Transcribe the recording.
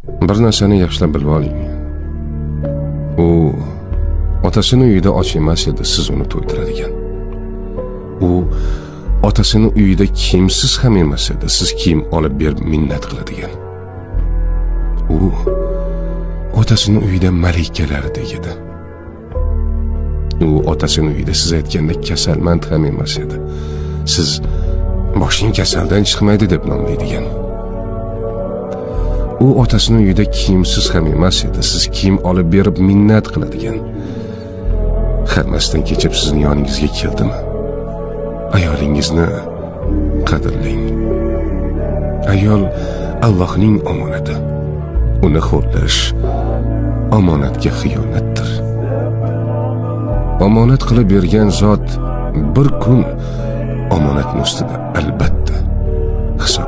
Bir narsani yaxshilab bilib oling. U otasini uyida och emas edi, siz uni to'ydiradigan. U otasini uyida kiyimsiz ham emas edi, siz kiyim olib berib minnat qiladigan. U otasini uyida malikalardek edi. U otasini uyida siz aytgandek kasalmand ham emas edi. Siz boshing kasaldan chiqmaydi deb nomlaydigan. U otasini uyida kiyimsiz ham emas edi, siz kiyim olib berib minnat qiladigan. Hammasidan kechib sizning yoningizga keldimi? Ayolingizni qadrlang. Ayol Allohning omonati. Uni xo'rlash omonatga xiyonatdir. Omonat qilib bergan zot bir kun omonatning ustida albatta hisob